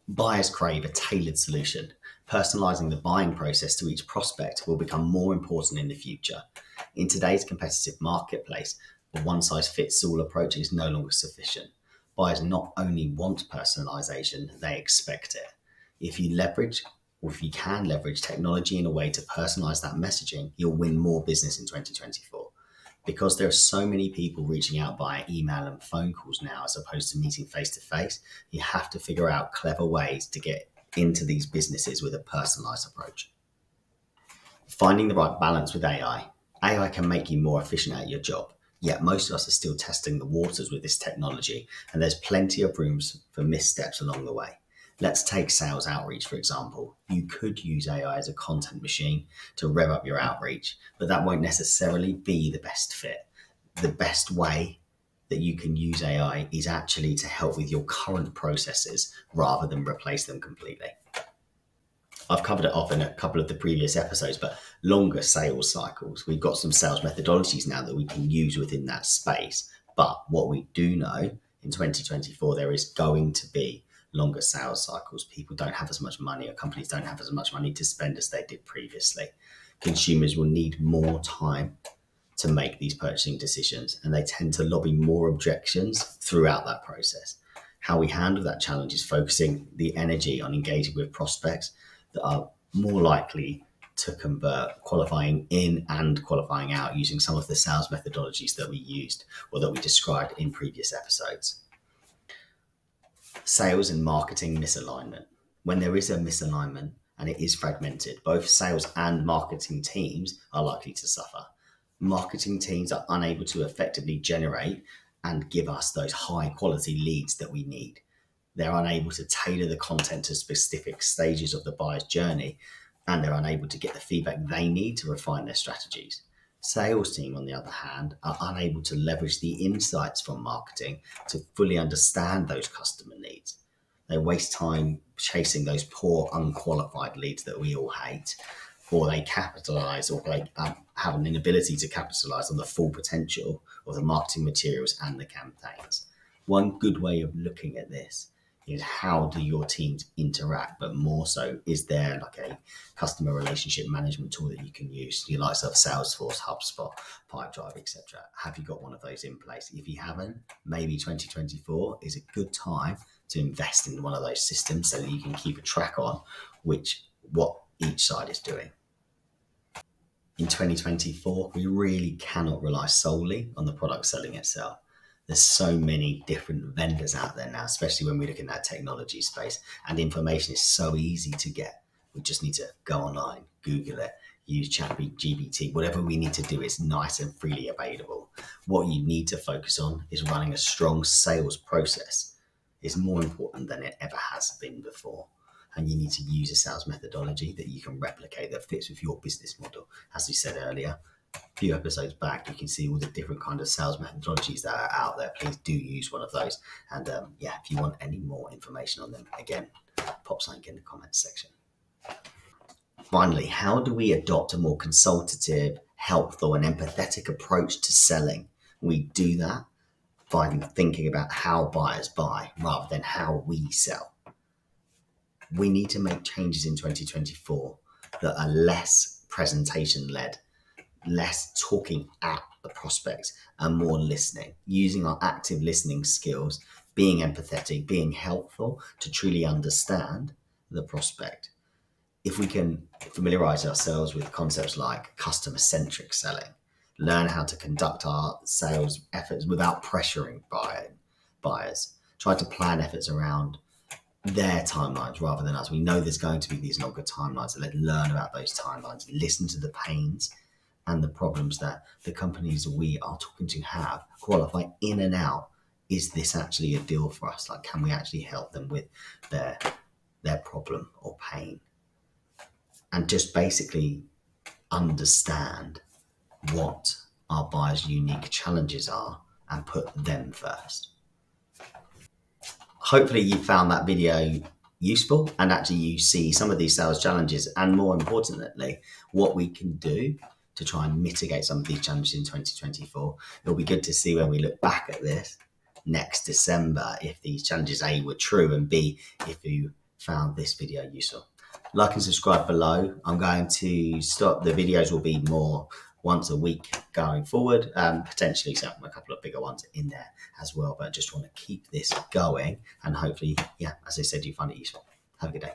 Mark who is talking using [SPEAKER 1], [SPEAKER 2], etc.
[SPEAKER 1] Buyers crave a tailored solution. Personalizing the buying process to each prospect will become more important in the future. In today's competitive marketplace, a one-size-fits-all approach is no longer sufficient. Buyers not only want personalization, they expect it. If you leverage, or if you can leverage technology in a way to personalize that messaging, you'll win more business in 2024. Because there are so many people reaching out via email and phone calls now as opposed to meeting face to face, you have to figure out clever ways to get into these businesses with a personalized approach. Finding the right balance with AI. AI can make you more efficient at your job, yet most of us are still testing the waters with this technology, and there's plenty of room for missteps along the way. Let's take sales outreach, for example. You could use AI as a content machine to rev up your outreach, but that won't necessarily be the best fit. The best way that you can use AI is actually to help with your current processes rather than replace them completely. I've covered it off in a couple of the previous episodes, but longer sales cycles. We've got some sales methodologies now that we can use within that space. But what we do know in 2024, there is going to be longer sales cycles. People don't have as much money, or companies don't have as much money to spend as they did previously. Consumers will need more time to make these purchasing decisions, and they tend to lobby more objections throughout that process. How we handle that challenge is focusing the energy on engaging with prospects that are more likely to convert, qualifying in and qualifying out using some of the sales methodologies that we used or that we described in previous episodes. Sales and marketing misalignment. When there is a misalignment and it is fragmented, both sales and marketing teams are likely to suffer. Marketing teams are unable to effectively generate and give us those high quality leads that we need. They're unable to tailor the content to specific stages of the buyer's journey, and they're unable to get the feedback they need to refine their strategies. Sales team, on the other hand, are unable to leverage the insights from marketing to fully understand those customer needs. They waste time chasing those poor, unqualified leads that we all hate, or they capitalize, or they have an inability to capitalize on the full potential of the marketing materials and the campaigns. One good way of looking at this is how do your teams interact, but more so, is there like a customer relationship management tool that you can use, your likes of Salesforce, HubSpot, Pipedrive, etc. Have you got one of those in place? If you haven't, maybe 2024 is a good time to invest in one of those systems so that you can keep a track on what each side is doing. In 2024, we really cannot rely solely on the product selling itself. There's so many different vendors out there now, especially when we look in that technology space, and information is so easy to get. We just need to go online, Google it, use ChatGPT. Whatever we need to do is nice and freely available. What you need to focus on is running a strong sales process. It's more important than it ever has been before. And you need to use a sales methodology that you can replicate that fits with your business model. As we said earlier, a few episodes back, you can see all the different kind of sales methodologies that are out there. Please do use one of those. And if you want any more information on them, again, pop something in the comments section. Finally, how do we adopt a more consultative, helpful and empathetic approach to selling? We do that by thinking about how buyers buy rather than how we sell. We need to make changes in 2024 that are less presentation-led, less talking at the prospects and more listening, using our active listening skills, being empathetic, being helpful to truly understand the prospect. If we can familiarize ourselves with concepts like customer-centric selling, learn how to conduct our sales efforts without pressuring buyers, try to plan efforts around their timelines rather than us. We know there's going to be these longer timelines, so let's learn about those timelines, listen to the pains and the problems that the companies we are talking to have, qualify in and out. Is this actually a deal for us? Like, can we actually help them with their problem or pain? And just basically understand what our buyers' unique challenges are and put them first. Hopefully you found that video useful and actually you see some of these sales challenges and, more importantly, what we can do to try and mitigate some of these challenges in 2024. It'll be good to see when we look back at this next December if these challenges A were true and B if you found this video useful. Like and subscribe below. I'm going to stop. The videos will be more once a week going forward, potentially a couple of bigger ones in there as well. But I just want to keep this going, and hopefully, yeah, as I said, you find it useful. Have a good day.